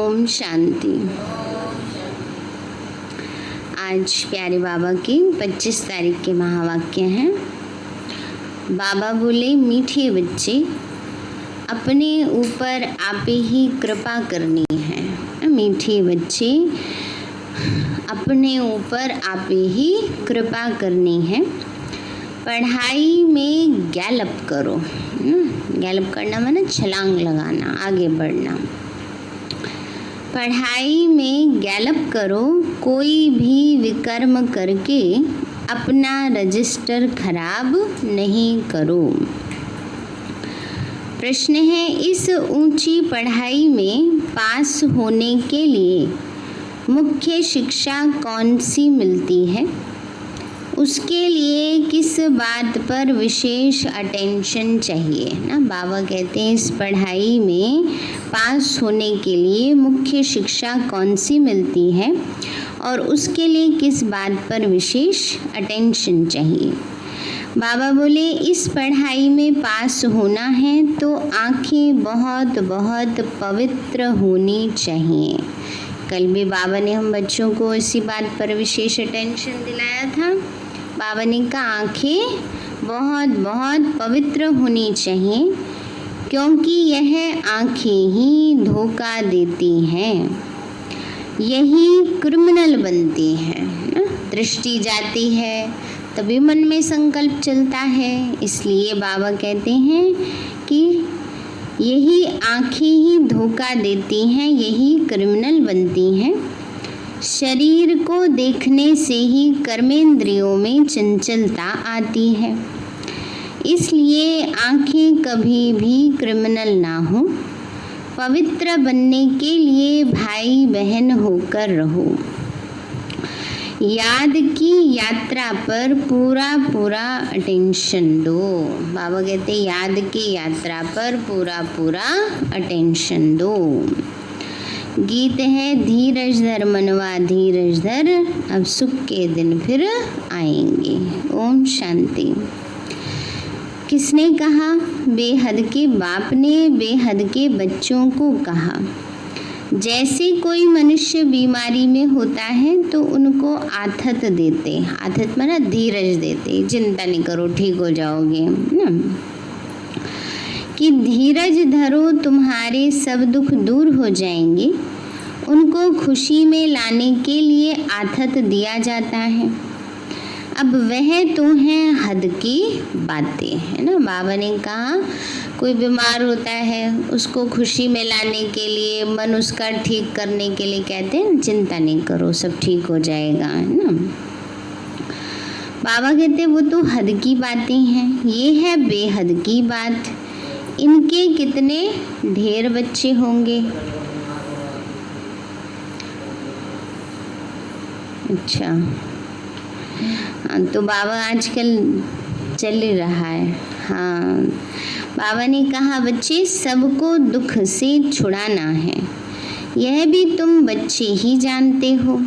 ओम शांति। आज प्यारे बाबा की 25 तारीख के महावाक्य हैं। बाबा बोले, मीठे बच्चे, अपने ऊपर आप ही कृपा करनी है। मीठे बच्चे, अपने ऊपर आप ही कृपा करनी है। पढ़ाई में गैलप करो। गैलप करना माने छलांग लगाना, आगे बढ़ना। पढ़ाई में गैलप करो, कोई भी विकर्म करके अपना रजिस्टर खराब नहीं करो। प्रश्न है, इस ऊंची पढ़ाई में पास होने के लिए मुख्य शिक्षा कौन सी मिलती है? उसके लिए किस बात पर विशेष अटेंशन चाहिए? ना बाबा कहते हैं, इस पढ़ाई में पास होने के लिए मुख्य शिक्षा कौन सी मिलती है और उसके लिए किस बात पर विशेष अटेंशन चाहिए? बाबा बोले, इस पढ़ाई में पास होना है तो आँखें बहुत बहुत पवित्र होनी चाहिए। कल भी बाबा ने हम बच्चों को इसी बात पर विशेष अटेंशन दिलाया था। बाबा ने कहा, आँखें बहुत बहुत पवित्र होनी चाहिए, क्योंकि यह आँखें ही धोखा देती हैं, यही क्रिमिनल बनती हैं। दृष्टि जाती है तभी मन में संकल्प चलता है। इसलिए बाबा कहते हैं कि यही आँखें ही धोखा देती हैं, यही क्रिमिनल बनती हैं। शरीर को देखने से ही कर्मेंद्रियों में चंचलता आती है। इसलिए आँखें कभी भी क्रिमिनल ना हो। पवित्र बनने के लिए भाई बहन होकर रहो। याद की यात्रा पर पूरा पूरा अटेंशन दो। बाबा कहते, याद की यात्रा पर पूरा पूरा अटेंशन दो। गीत है, धीरज धर मनवा धीरज धर, अब सुख के दिन फिर आएंगे। ओम शांति। किसने कहा? बेहद के बाप ने बेहद के बच्चों को कहा। जैसे कोई मनुष्य बीमारी में होता है तो उनको आथत देते, आथत माना धीरज देते, चिंता नहीं करो ठीक हो जाओगे ना, कि धीरज धरो तुम्हारे सब दुख दूर हो जाएंगे। उनको खुशी में लाने के लिए आथत दिया जाता है। अब वह तो हैं हद की बातें, है ना। बाबा ने कहा, कोई बीमार होता है, उसको खुशी में लाने के लिए, मन उसका ठीक करने के लिए कहते हैं, चिंता नहीं करो सब ठीक हो जाएगा, है ना। बाबा कहते, वो तो हद की बातें हैं, ये है बेहद की बात। इनके कितने ढेर बच्चे होंगे। अच्छा, हाँ, तो बाबा आजकल चल ही रहा है। हाँ, बाबा ने कहा, बच्चे सबको दुख से छुड़ाना है, यह भी तुम बच्चे ही जानते हो,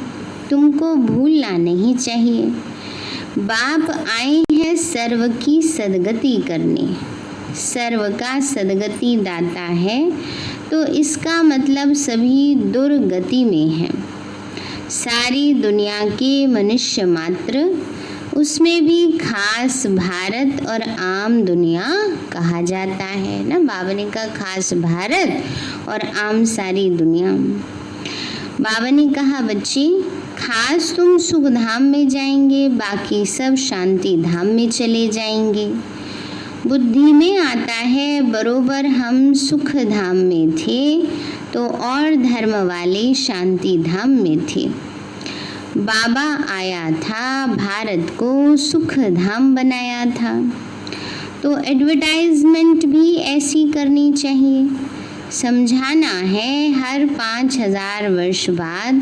तुमको भूलना नहीं चाहिए। बाप आए हैं सर्व की सदगति करने, सर्व का सदगति दाता है, तो इसका मतलब सभी दुर्गति में है। सारी दुनिया के मनुष्य मात्र, उसमें भी खास भारत और आम दुनिया कहा जाता है ना। बाबा ने कहा, खास भारत और आम सारी दुनिया। बाबा ने कहा, बच्चे खास तुम सुख धाम में जाएंगे, बाकी सब शांति धाम में चले जाएंगे। बुद्धि में आता है, बरोबर हम सुख धाम में थे तो और धर्म वाले शांति धाम में थे। बाबा आया था, भारत को सुख धाम बनाया था, तो एडवर्टाइजमेंट भी ऐसी करनी चाहिए। समझाना है, हर 5000 वर्ष बाद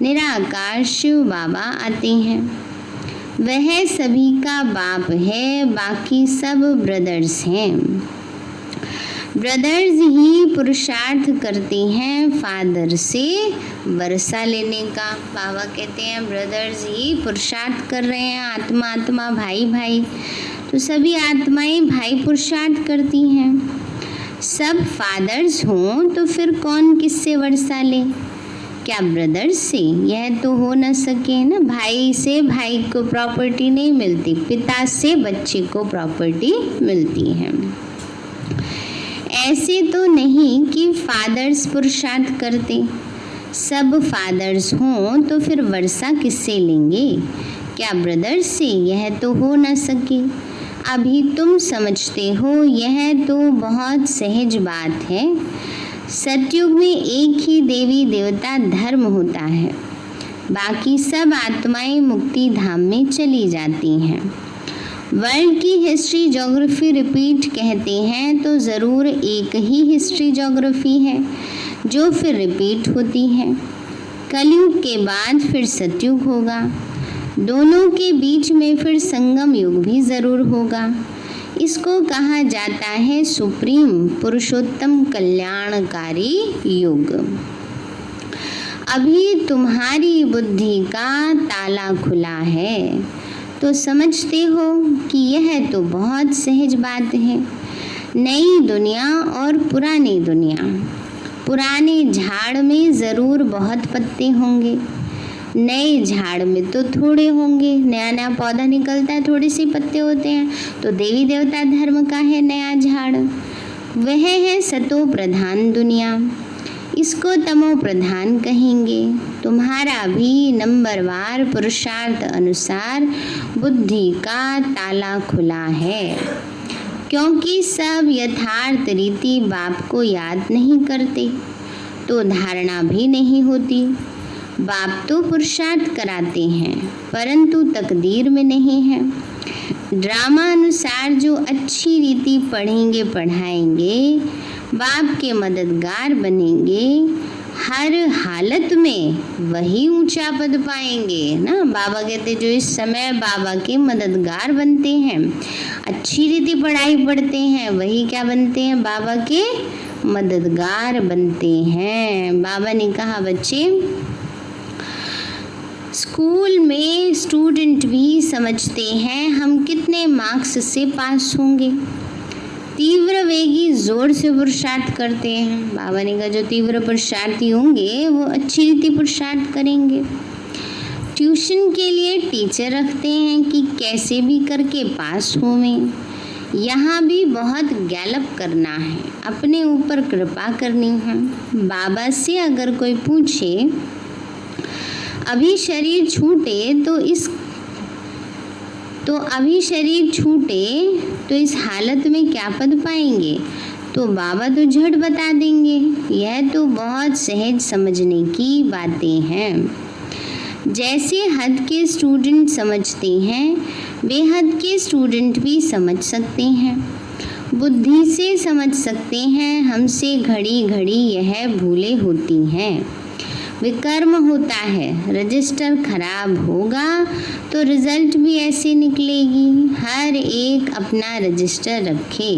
निराकार शिव बाबा आते हैं। वह सभी का बाप है, बाकी सब ब्रदर्स हैं। ब्रदर्स ही पुरुषार्थ करते हैं फादर से वर्षा लेने का। बाबा कहते हैं, ब्रदर्स ही पुरुषार्थ कर रहे हैं, आत्मा आत्मा भाई भाई, तो सभी आत्माएं भाई पुरुषार्थ करती हैं। सब फादर्स हों तो फिर कौन किससे वर्षा ले? क्या ब्रदर्स से? यह तो हो न सके ना। भाई से भाई को प्रॉपर्टी नहीं मिलती, पिता से बच्चे को प्रॉपर्टी मिलती है। ऐसे तो नहीं कि फादर्स पुरुषार्थ करते। सब फादर्स हों तो फिर वर्षा किससे लेंगे? क्या ब्रदर्स से? यह तो हो न सके। अभी तुम समझते हो, यह तो बहुत सहज बात है। सतयुग में एक ही देवी देवता धर्म होता है, बाकी सब आत्माएं मुक्ति धाम में चली जाती हैं। वर्ल्ड की हिस्ट्री ज्योग्राफी रिपीट कहते हैं तो ज़रूर एक ही हिस्ट्री ज्योग्राफी है जो फिर रिपीट होती है। कलयुग के बाद फिर सतयुग होगा, दोनों के बीच में फिर संगम युग भी ज़रूर होगा। इसको कहा जाता है सुप्रीम पुरुषोत्तम कल्याणकारी युग। अभी तुम्हारी बुद्धि का ताला खुला है तो समझते हो कि यह तो बहुत सहज बात है। नई दुनिया और पुरानी दुनिया। पुराने झाड़ में ज़रूर बहुत पत्ते होंगे, नए झाड़ में तो थोड़े होंगे। नया नया पौधा निकलता है, थोड़े से पत्ते होते हैं। तो देवी देवता धर्म का है नया झाड़, वह है सतो प्रधान दुनिया, इसको तमो प्रधान कहेंगे। तुम्हारा भी नंबरवार पुरुषार्थ अनुसार बुद्धि का ताला खुला है, क्योंकि सब यथार्थ रीति बाप को याद नहीं करते तो धारणा भी नहीं होती। बाप तो पुरुषार्थ कराते हैं परंतु तकदीर में नहीं है। ड्रामा अनुसार जो अच्छी रीति पढ़ेंगे पढ़ाएंगे, बाप के मददगार बनेंगे, हर हालत में वही ऊंचा पद पाएंगे ना। बाबा कहते जो इस समय बाबा के मददगार बनते हैं, अच्छी रीति पढ़ाई पढ़ते हैं, वही क्या बनते हैं? बाबा के मददगार बनते हैं। बाबा ने कहा बच्चे, स्कूल में स्टूडेंट भी समझते हैं हम कितने मार्क्स से पास होंगे। तीव्र वेगी जोर से पुरुषार्थ करते हैं। बाबा ने कहा जो तीव्र पुरुषार्थी होंगे वो अच्छी रीति पुरुषार्थ करेंगे। ट्यूशन के लिए टीचर रखते हैं कि कैसे भी करके पास होवें। यहाँ भी बहुत गैलप करना है, अपने ऊपर कृपा करनी है। बाबा से अगर कोई पूछे अभी शरीर छूटे तो इस हालत में क्या पद पाएंगे, तो बाबा तो झट बता देंगे। यह तो बहुत सहज समझने की बातें हैं। जैसे हद के स्टूडेंट समझते हैं, बेहद के स्टूडेंट भी समझ सकते हैं, बुद्धि से समझ सकते हैं। हमसे घड़ी घड़ी यह भूलें होती हैं। विकर्म होता है, रजिस्टर खराब होगा तो रिजल्ट भी ऐसे निकलेगी। हर एक अपना रजिस्टर रखे।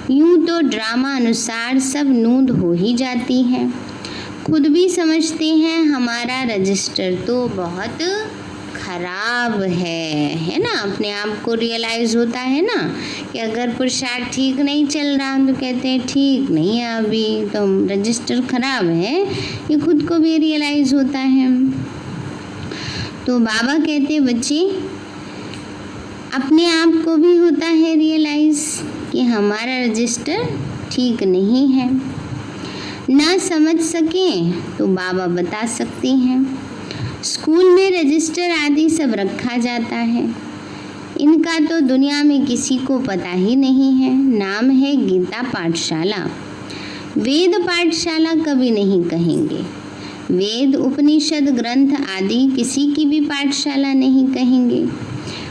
यूं तो ड्रामा अनुसार सब नूंद हो ही जाती है। खुद भी समझते हैं हमारा रजिस्टर तो बहुत खराब है ना। अपने आप को रियलाइज़ होता है ना कि अगर पुरुषार्थ ठीक नहीं चल रहा तो कहते हैं ठीक नहीं है, अभी तो रजिस्टर खराब है। ये खुद को भी रियलाइज़ होता है। तो बाबा कहते हैं बच्चे, अपने आप को भी होता है रियलाइज़ कि हमारा रजिस्टर ठीक नहीं है। ना समझ सकें तो बाबा बता सकते हैं। स्कूल में रजिस्टर आदि सब रखा जाता है, इनका तो दुनिया में किसी को पता ही नहीं है। नाम है गीता पाठशाला। वेद पाठशाला कभी नहीं कहेंगे। वेद उपनिषद ग्रंथ आदि किसी की भी पाठशाला नहीं कहेंगे।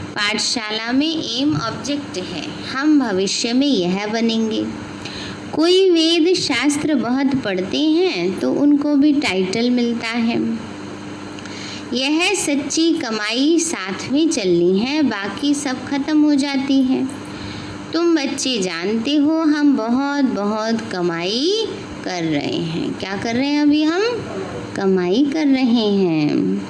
पाठशाला में एम ऑब्जेक्ट है, हम भविष्य में यह बनेंगे। कोई वेद शास्त्र बहुत पढ़ते हैं तो उनको भी टाइटल मिलता है। यह सच्ची कमाई साथ में चलनी है, बाकी सब खत्म हो जाती है। तुम बच्चे जानते हो हम बहुत बहुत कमाई कर रहे हैं। क्या कर रहे हैं? अभी हम कमाई कर रहे हैं।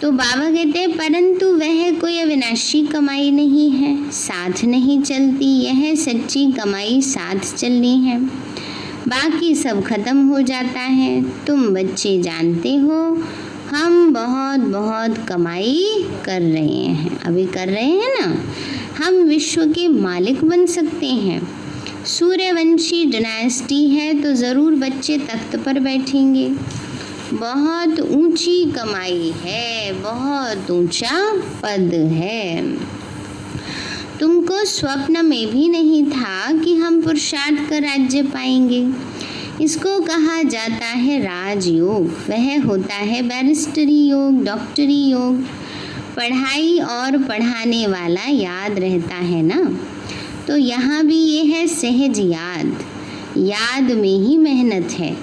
तो बाबा कहते हैं परंतु वह कोई अविनाशी कमाई नहीं है, साथ नहीं चलती। यह सच्ची कमाई साथ चलनी है, बाकी सब खत्म हो जाता है। तुम बच्चे जानते हो हम बहुत बहुत कमाई कर रहे हैं, अभी कर रहे हैं ना। हम विश्व के मालिक बन सकते हैं। सूर्यवंशी डायनेस्टी है तो ज़रूर बच्चे तख्त पर बैठेंगे। बहुत ऊंची कमाई है, बहुत ऊंचा पद है। तुमको स्वप्न में भी नहीं था कि हम पुरुषार्थ कर राज्य पाएंगे। इसको कहा जाता है राजयोग। वह होता है बैरिस्टरी योग, डॉक्टरी योग। पढ़ाई और पढ़ाने वाला याद रहता है ना, तो यहाँ भी ये है सहज याद। याद में ही मेहनत है।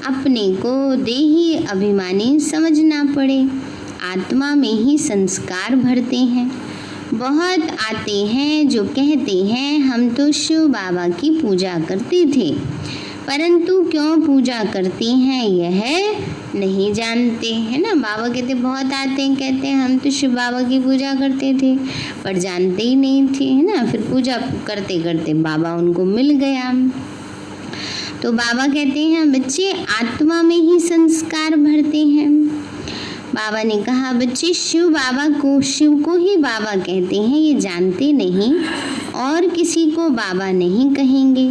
अपने को देही अभिमानी समझना पड़े। आत्मा में ही संस्कार भरते हैं। बहुत आते हैं जो कहते हैं हम तो शिव बाबा की पूजा करते थे, परंतु क्यों पूजा करते हैं यह नहीं जानते, है ना। बाबा कहते बहुत आते हैं, कहते हैं हम तो शिव बाबा की पूजा करते थे, पर जानते ही नहीं थे, है ना। फिर पूजा करते करते बाबा उनको मिल गया। तो बाबा कहते हैं बच्चे आत्मा में ही संस्कार भरते हैं। बाबा ने कहा बच्चे शिव को ही बाबा कहते हैं, ये जानते नहीं, और किसी को बाबा नहीं कहेंगे।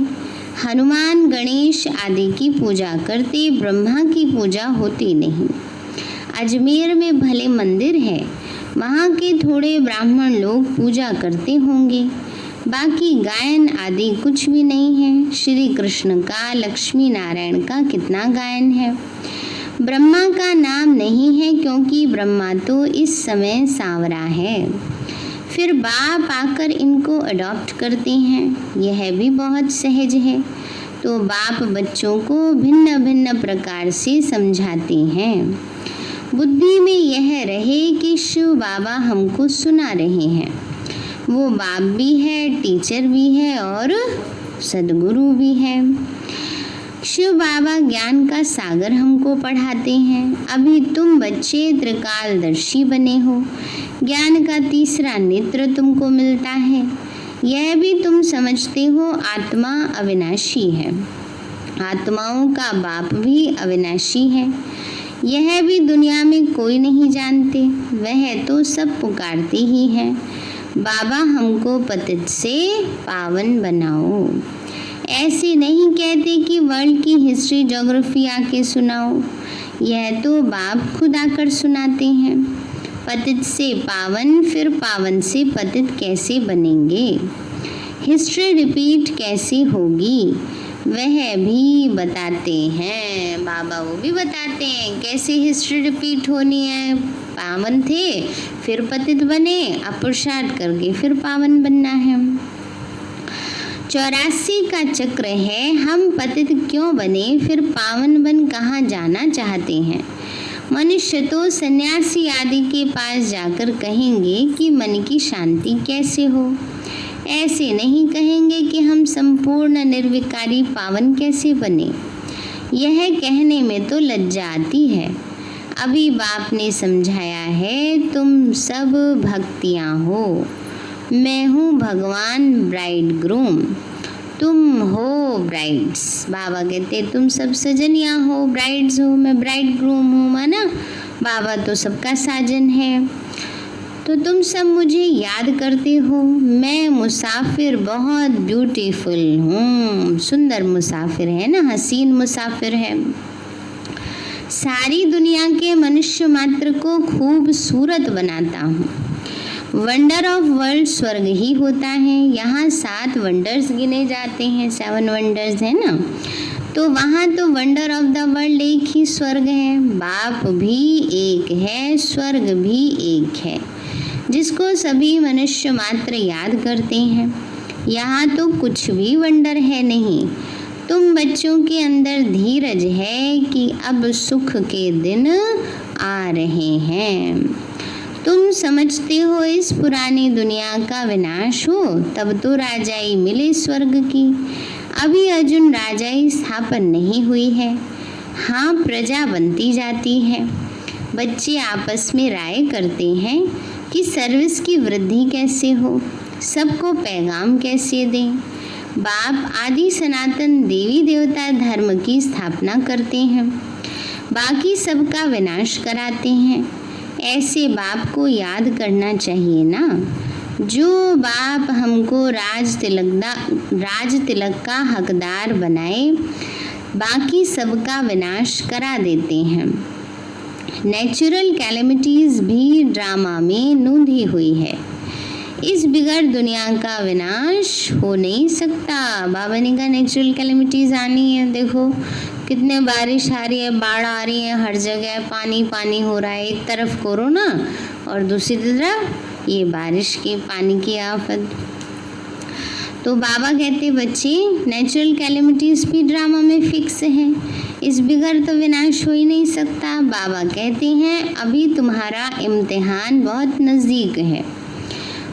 हनुमान गणेश आदि की पूजा करते, ब्रह्मा की पूजा होती नहीं। अजमेर में भले मंदिर है, वहाँ के थोड़े ब्राह्मण लोग पूजा करते होंगे, बाकी गायन आदि कुछ भी नहीं है। श्री कृष्ण का, लक्ष्मी नारायण का कितना गायन है। ब्रह्मा का नाम नहीं है क्योंकि ब्रह्मा तो इस समय सांवरा है। फिर बाप आकर इनको अडॉप्ट करते हैं, यह भी बहुत सहज है। तो बाप बच्चों को भिन्न भिन्न प्रकार से समझाते हैं। बुद्धि में यह रहे कि शिव बाबा हमको सुना रहे हैं। वो बाप भी है, टीचर भी है और सदगुरु भी है। शिव बाबा ज्ञान का सागर हमको पढ़ाते हैं। अभी तुम बच्चे त्रिकालदर्शी बने हो, ज्ञान का तीसरा नेत्र तुमको मिलता है। यह भी तुम समझते हो आत्मा अविनाशी है, आत्माओं का बाप भी अविनाशी है। यह भी दुनिया में कोई नहीं जानते, वह तो सब पुकारते ही हैं, बाबा हमको पतित से पावन बनाओ। ऐसे नहीं कहते कि वर्ल्ड की हिस्ट्री ज्योग्राफी आके सुनाओ, यह तो बाप खुद आकर सुनाते हैं। पतित से पावन, फिर पावन से पतित कैसे बनेंगे, हिस्ट्री रिपीट कैसे होगी, वह भी बताते हैं। बाबा वो भी बताते हैं कैसे हिस्ट्री रिपीट होनी है। पावन थे फिर पतित बने, अब पुरुषार्थ करके फिर पावन बनना है। 84 का चक्र है, हम पतित क्यों बने, फिर पावन बन कहाँ जाना चाहते हैं। मनुष्य तो सन्यासी आदि के पास जाकर कहेंगे कि मन की शांति कैसे हो, ऐसे नहीं कहेंगे कि हम संपूर्ण निर्विकारी पावन कैसे बने। यह कहने में तो लज्जा आती है। अभी बाप ने समझाया है तुम सब भक्तियाँ हो, मैं हूँ भगवान ब्राइड ग्रूम, तुम हो ब्राइड्स। बाबा कहते तुम सब सजनियाँ हो, ब्राइड्स हो, मैं ब्राइड ग्रूम हूँ, माना बाबा तो सबका साजन है। तो तुम सब मुझे याद करते हो, मैं मुसाफिर बहुत ब्यूटीफुल हूँ, सुंदर मुसाफिर है ना, हसीन मुसाफिर है। सारी दुनिया के मनुष्य मात्र को खूबसूरत बनाता हूँ। वंडर ऑफ वर्ल्ड स्वर्ग ही होता है। यहाँ 7 वंडर्स गिने जाते हैं, 7 वंडर्स है ना, तो वहाँ तो वंडर ऑफ द वर्ल्ड एक ही स्वर्ग है। बाप भी एक है, स्वर्ग भी एक है, जिसको सभी मनुष्य मात्र याद करते हैं। यहाँ तो कुछ भी वंडर है नहीं। तुम बच्चों के अंदर धीरज है कि अब सुख के दिन आ रहे हैं। तुम समझते हो इस पुरानी दुनिया का विनाश हो, तब तो राजाई मिले स्वर्ग की। अभी अर्जुन राजाई स्थापन नहीं हुई है, हाँ प्रजा बनती जाती है। बच्चे आपस में राय करते हैं कि सर्विस की वृद्धि कैसे हो, सबको पैगाम कैसे दें। बाप आदि सनातन देवी देवता धर्म की स्थापना करते हैं, बाकी सबका विनाश कराते हैं। ऐसे बाप को याद करना चाहिए ना, जो बाप हमको राज तिलक का हकदार बनाए, बाकी सबका विनाश करा देते हैं। नेचुरल कैलेमिटीज भी ड्रामा में नूंधी हुई है। इस बिगड़ दुनिया का विनाश हो नहीं सकता। बाबा ने कहा नेचुरल कैलेमिटीज आनी है, देखो कितने बारिश आ रही है, बाढ़ आ रही है, हर जगह पानी पानी हो रहा है। एक तरफ कोरोना और दूसरी तरफ ये बारिश के पानी की आफत। तो बाबा कहते बच्चे नेचुरल कैलेमिटीज भी ड्रामा में फिक्स है, इस बिगड़ तो विनाश हो ही नहीं सकता। बाबा कहते हैं अभी तुम्हारा इम्तिहान बहुत नज़दीक है,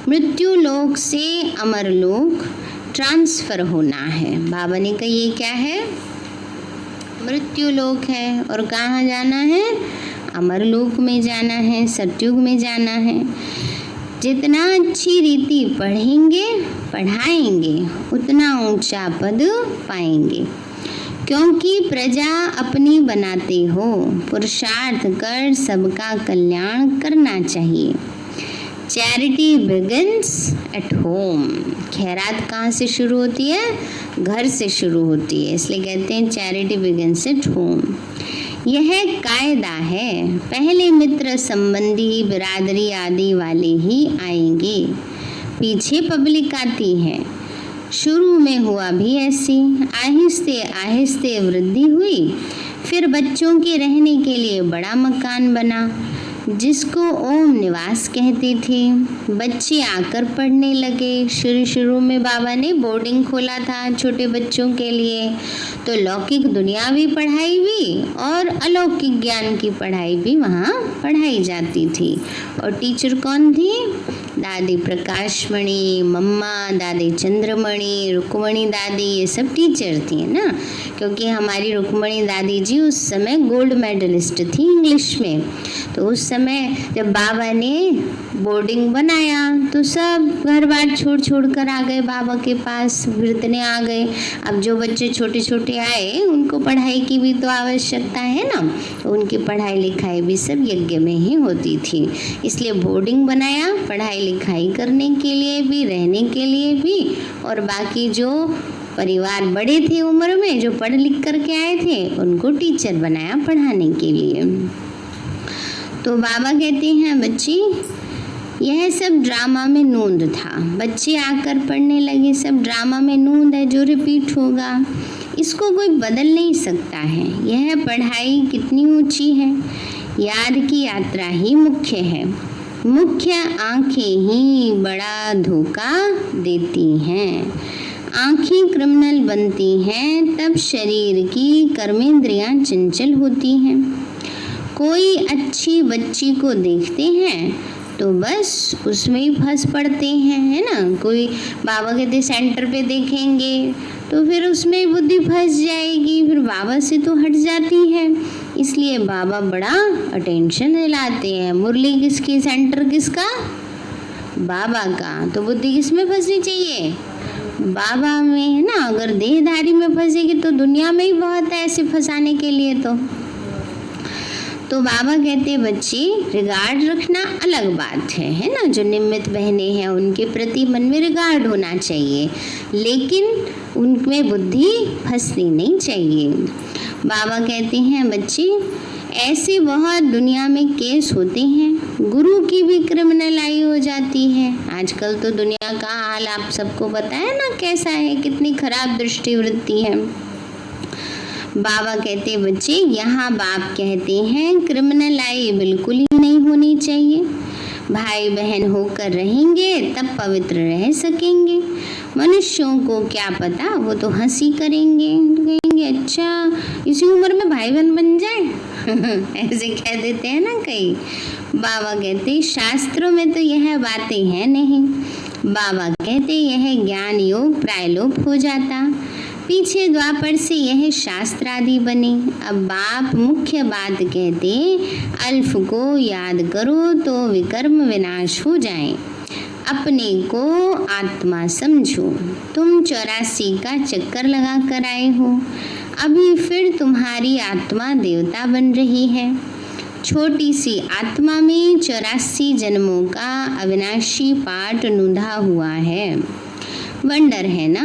मृत्यु लोक से अमर लोक ट्रांसफ़र होना है। बाबा ने कहा ये क्या है? मृत्यु लोक है, और कहाँ जाना है? अमर लोक में जाना है, सतयुग में जाना है। जितना अच्छी रीति पढ़ेंगे पढ़ाएंगे उतना ऊंचा पद पाएंगे, क्योंकि प्रजा अपनी बनाते हो, पुरुषार्थ कर सबका कल्याण करना चाहिए। Charity begins at home. खैरात कहाँ से शुरू होती है? घर से शुरू होती है, इसलिए कहते हैं चैरिटी बिगिंस एट होम। यह कायदा है, पहले मित्र संबंधी बिरादरी आदि वाले ही आएंगे, पीछे पब्लिक आती है। शुरू में हुआ भी ऐसी, आहिस्ते आहिस्ते वृद्धि हुई, फिर बच्चों के रहने के लिए बड़ा मकान बना जिसको ओम निवास कहते थे। बच्चे आकर पढ़ने लगे। शुरू में बाबा ने बोर्डिंग खोला था छोटे बच्चों के लिए, तो लौकिक दुनियावी पढ़ाई भी और अलौकिक ज्ञान की पढ़ाई भी वहाँ पढ़ाई जाती थी। और टीचर कौन थी? दादी प्रकाशमणि, मम्मा, दादी चंद्रमणि, रुक्मणी दादी, ये सब टीचर थी ना, क्योंकि हमारी रुक्मणी दादी जी उस समय गोल्ड मेडलिस्ट थी इंग्लिश में। तो उस समय जब बाबा ने बोर्डिंग बनाया तो सब घर बार छोड़ कर आ गए बाबा के पास, भिड़ने आ गए। अब जो बच्चे छोटे छोटे आए उनको पढ़ाई की भी तो आवश्यकता है ना, तो उनकी पढ़ाई लिखाई भी सब यज्ञ में ही होती थी। इसलिए बोर्डिंग बनाया पढ़ाई लिखाई करने के लिए भी, रहने के लिए भी, और बाकी जो परिवार बड़े थे उम्र में जो पढ़ लिख करके आए थे उनको टीचर बनाया पढ़ाने के लिए। तो बाबा कहते हैं बच्चे यह सब ड्रामा में नूंद था, बच्चे आकर पढ़ने लगे, सब ड्रामा में नूंद है जो रिपीट होगा, इसको कोई बदल नहीं सकता है। यह पढ़ाई कितनी ऊंची है, याद की यात्रा ही मुख्य है, मुख्य आंखें ही बड़ा धोखा देती हैं। आंखें क्रिमिनल बनती हैं तब शरीर की कर्मेंद्रियां चंचल होती हैं। कोई अच्छी बच्ची को देखते हैं तो बस उसमें ही फंस पड़ते हैं, है ना। कोई बाबा कहते सेंटर पे देखेंगे तो फिर उसमें बुद्धि फंस जाएगी, फिर बाबा से तो हट जाती है। इसलिए बाबा बड़ा अटेंशन दिलाते हैं। मुरली किसकी, सेंटर किसका? बाबा का। तो बुद्धि किस में फंसनी चाहिए? बाबा में, है ना। अगर देहधारी में फंसेगी तो दुनिया में ही बहुत है ऐसे फंसाने के लिए। तो बाबा कहते बच्चे रिगार्ड रखना अलग बात है ना। जो निमित्त बहनें हैं उनके प्रति मन में रिगार्ड होना चाहिए, लेकिन उनमें बुद्धि फंसनी नहीं चाहिए। बाबा कहते हैं बच्चे ऐसे बहुत दुनिया में केस होते हैं, गुरु की भी क्रिमिनल आई हो जाती है। आजकल तो दुनिया का हाल आप सबको पता है ना कैसा है, कितनी खराब दृष्टिवृत्ति है। बाबा कहते बच्चे यहाँ बाप कहते हैं क्रिमिनल आई बिल्कुल ही नहीं होनी चाहिए। भाई बहन होकर रहेंगे तब पवित्र रह सकेंगे। मनुष्यों को क्या पता, वो तो हंसी करेंगे, कहेंगे अच्छा इसी उम्र में भाई बहन बन जाए ऐसे कह देते हैं ना कई। बाबा कहते शास्त्रों में तो यह बातें हैं नहीं। बाबा कहते यह ज्ञान योग प्रायलोप हो जाता। पीछे द्वापर से यह शास्त्र आदि बने। अब बाप मुख्य बात कहते, अल्फ को याद करो तो विकर्म विनाश हो जाए। अपने को आत्मा समझो। तुम 84 का चक्कर लगा कर आए हो, अभी फिर तुम्हारी आत्मा देवता बन रही है। छोटी सी आत्मा में 84 जन्मों का अविनाशी पाठ नुधा हुआ है। वंडर है ना।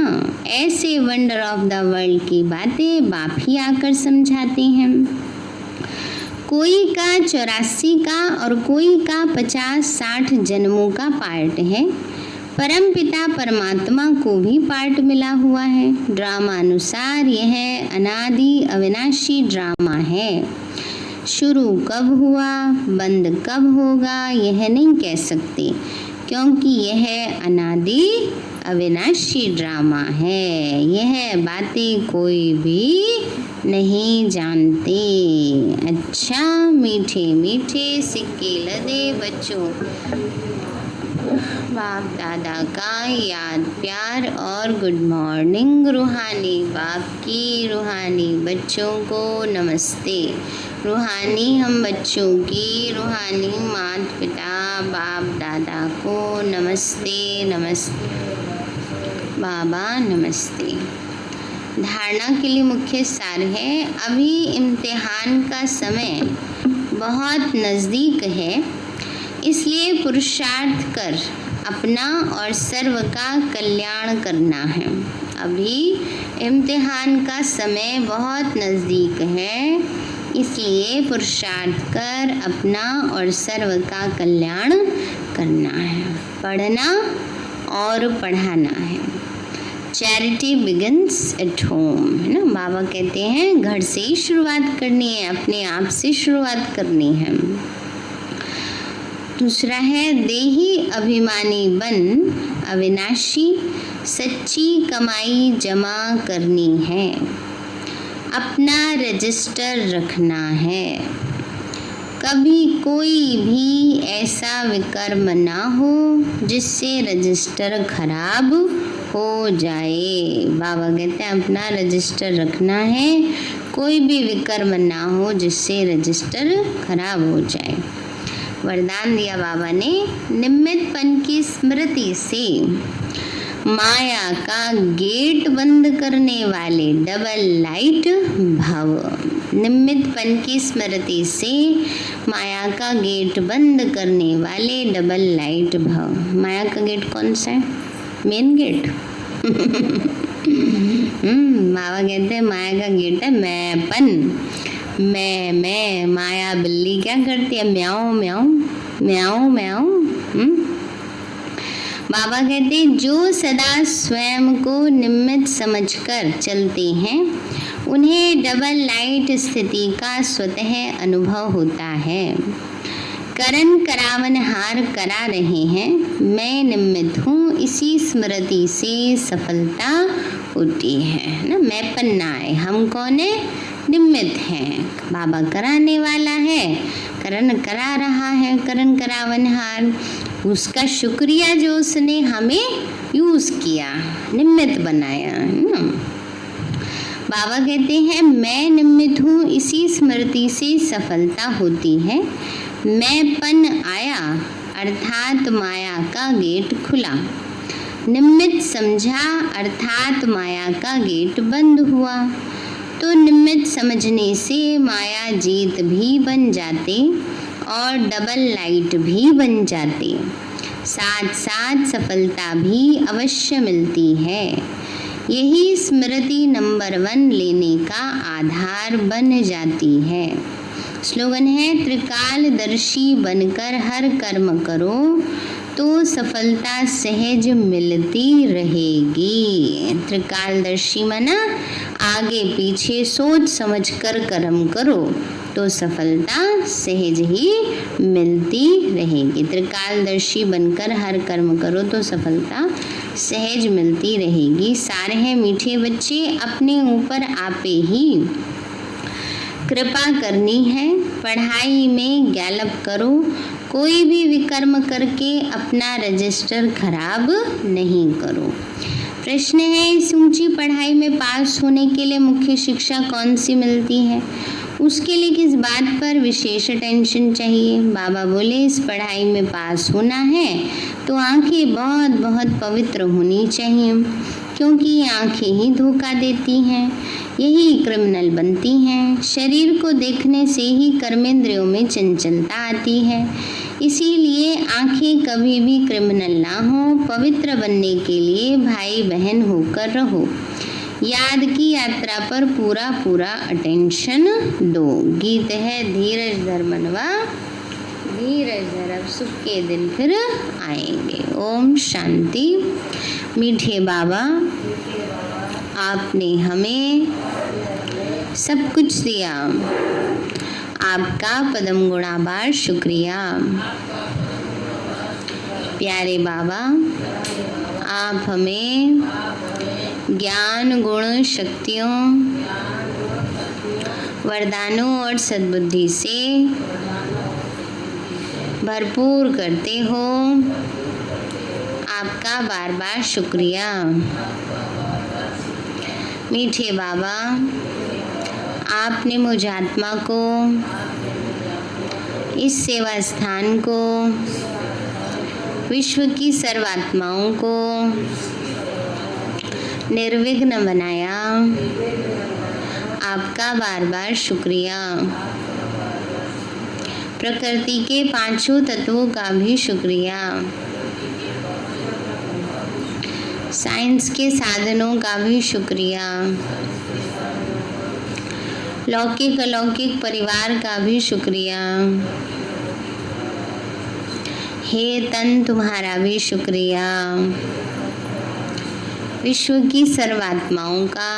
ऐसे वंडर ऑफ द वर्ल्ड की बातें बाप ही आकर समझाते हैं। कोई का 84 का और कोई का 50-60 जन्मों का पार्ट है। परमपिता परमात्मा को भी पार्ट मिला हुआ है। ड्रामा अनुसार यह अनादि अविनाशी ड्रामा है। शुरू कब हुआ, बंद कब होगा, यह नहीं कह सकते, क्योंकि यह अनादि अविनाशी ड्रामा है। यह बातें कोई भी नहीं जानते। अच्छा, मीठे मीठे सिक्के लदे बच्चों, बाप दादा का याद प्यार और गुड मॉर्निंग। रूहानी बाप की रूहानी बच्चों को नमस्ते। रूहानी हम बच्चों की रूहानी माता पिता बाप दादा को नमस्ते नमस्ते। बाबा नमस्ते। धारणा के लिए मुख्य सार है, अभी इम्तिहान का समय बहुत नज़दीक है, इसलिए पुरुषार्थ कर अपना और सर्व का कल्याण करना है। अभी इम्तिहान का समय बहुत नज़दीक है, इसलिए पुरुषार्थ कर अपना और सर्व का कल्याण करना है। पढ़ना और पढ़ाना है। चैरिटी बिगिंस एट होम, है ना। बाबा कहते हैं घर से ही शुरुआत करनी है, अपने आप से शुरुआत करनी है। दूसरा है, देही अभिमानी बन अविनाशी सच्ची कमाई जमा करनी है। अपना रजिस्टर रखना है। कभी कोई भी ऐसा विकर्म ना हो जिससे रजिस्टर खराब हो जाए। बाबा कहते हैं अपना रजिस्टर रखना है, कोई भी विकर्म ना हो जिससे रजिस्टर खराब हो जाए। वरदान दिया बाबा ने, निमित्तपन की स्मृति से माया का गेट बंद करने वाले डबल लाइट भव। निमित्तपन की स्मृति से माया का गेट बंद करने वाले डबल लाइट भव। माया का गेट कौन सा है? Main gate. बाबा कहते हैं माया का गेट है मैंपन। मैं माया बिल्ली क्या करती है? म्याऊं म्याऊं म्याऊं म्याऊं। बाबा कहते हैं जो सदा स्वयं को निमित्त समझकर चलते हैं उन्हें डबल लाइट स्थिति का स्वतः अनुभव होता है। करण करावन हार करा रहे हैं, मैं निमित्त हूँ, इसी स्मृति से सफलता होती है ना। मैं पन्ना है, हम कौन है? निमित्त हैं। बाबा कराने वाला है, करण करा रहा है, करण करावन हार। उसका शुक्रिया जो उसने हमें यूज किया, निमित्त बनाया है ना। बाबा कहते हैं मैं निमित्त हूँ, इसी स्मृति से सफलता होती है। मैंपन आया अर्थात माया का गेट खुला। निमित्त समझा अर्थात माया का गेट बंद हुआ। तो निमित्त समझने से माया जीत भी बन जाते और डबल लाइट भी बन जाते। साथ साथ सफलता भी अवश्य मिलती है। यही स्मृति नंबर 1 लेने का आधार बन जाती है। स्लोगन है, त्रिकालदर्शी बनकर हर कर्म करो तो सफलता सहज मिलती रहेगी। त्रिकालदर्शी माना आगे पीछे सोच समझ कर कर्म करो तो सफलता सहज ही मिलती रहेगी। त्रिकालदर्शी बनकर हर कर्म करो तो सफलता सहज मिलती रहेगी। सारे हैं मीठे बच्चे, अपने ऊपर आपे ही कृपा करनी है। पढ़ाई में गैलप करो, कोई भी विकर्म करके अपना रजिस्टर खराब नहीं करो। प्रश्न है, इस ऊंची पढ़ाई में पास होने के लिए मुख्य शिक्षा कौन सी मिलती है? उसके लिए किस बात पर विशेष अटेंशन चाहिए? बाबा बोले, इस पढ़ाई में पास होना है तो आंखें बहुत बहुत पवित्र होनी चाहिए, क्योंकि ये आंखें ही धोखा देती हैं, यही क्रिमिनल बनती हैं। शरीर को देखने से ही कर्मेंद्रियों में चंचलता आती है, इसीलिए आंखें कभी भी क्रिमिनल ना हो। पवित्र बनने के लिए भाई बहन होकर रहो। याद की यात्रा पर पूरा पूरा अटेंशन दो। गीत है, धीरज धर मनवा, धीरज धर, अब सुख के दिन फिर आएंगे। ओम शांति। मीठे बाबा, आपने हमें सब कुछ दिया, आपका पदम गुणाबार शुक्रिया। प्यारे बाबा, आप हमें ज्ञान, गुण, शक्तियों, वरदानों और सद्बुद्धि से भरपूर करते हो, आपका बार बार शुक्रिया। मीठे बाबा, आपने मुझ आत्मा को, इस सेवा स्थान को, विश्व की सर्वात्माओं को निर्विघ्न बनाया, आपका बार बार शुक्रिया। प्रकृति के पांचों तत्वों का भी शुक्रिया, साइंस के साधनों का भी शुक्रिया, लौकिक अलौकिक परिवार का भी शुक्रिया। हे तन, तुम्हारा भी शुक्रिया। विश्व की सर्वात्माओं का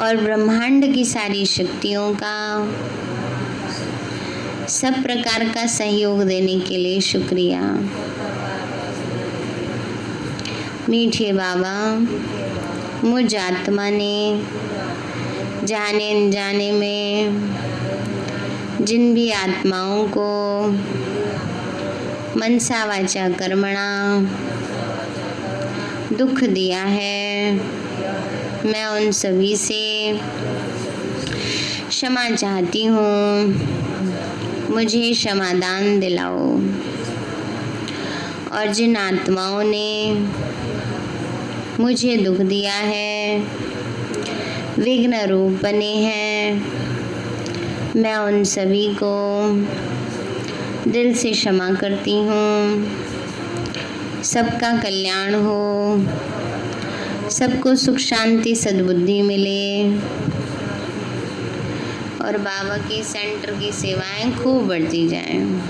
और ब्रह्मांड की सारी शक्तियों का सब प्रकार का सहयोग देने के लिए शुक्रिया। मीठे बाबा, मुझ आत्मा ने जाने अनजाने में जिन भी आत्माओं को मनसा वाचा कर्मणा दुख दिया है, मैं उन सभी से क्षमा चाहती हूँ। मुझे क्षमादान दिलाओ। और जिन आत्माओं ने मुझे दुख दिया है, विघ्न रूप बने हैं, मैं उन सभी को दिल से क्षमा करती हूँ। सबका कल्याण हो, सबको सुख शांति सद्बुद्धि मिले और बाबा के सेंटर की सेवाएं खूब बढ़ती जाएं।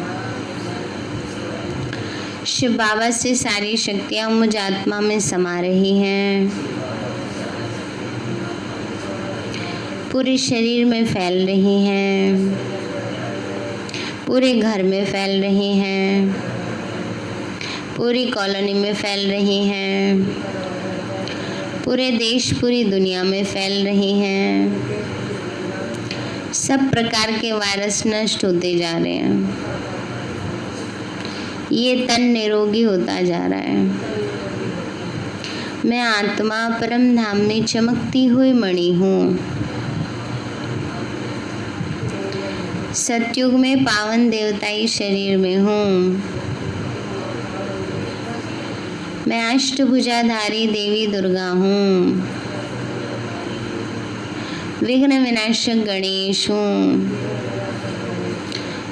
शिव बाबा से सारी शक्तियाँ मुझ आत्मा में समा रही हैं, पूरे शरीर में फैल रही हैं, पूरे घर में फैल रही हैं, पूरी कॉलोनी में फैल रही हैं, पूरे देश पूरी दुनिया में फैल रही हैं। सब प्रकार के वायरस नष्ट होते जा रहे हैं, ये तन निरोगी होता जा रहा है। मैं आत्मा परम धाम में चमकती हुई मणि हूँ। सतयुग में पावन देवताई शरीर में हूँ। मैं अष्टभुजाधारी देवी दुर्गा हूँ। विघ्न विनाशक गणेश हूँ।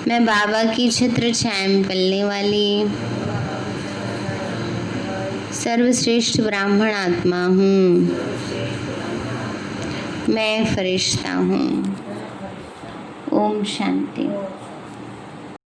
मैं बाबा की छत्र छाया में पलने वाली सर्वश्रेष्ठ ब्राह्मण आत्मा हूँ। मैं फरिश्ता हूँ। ओम शांति।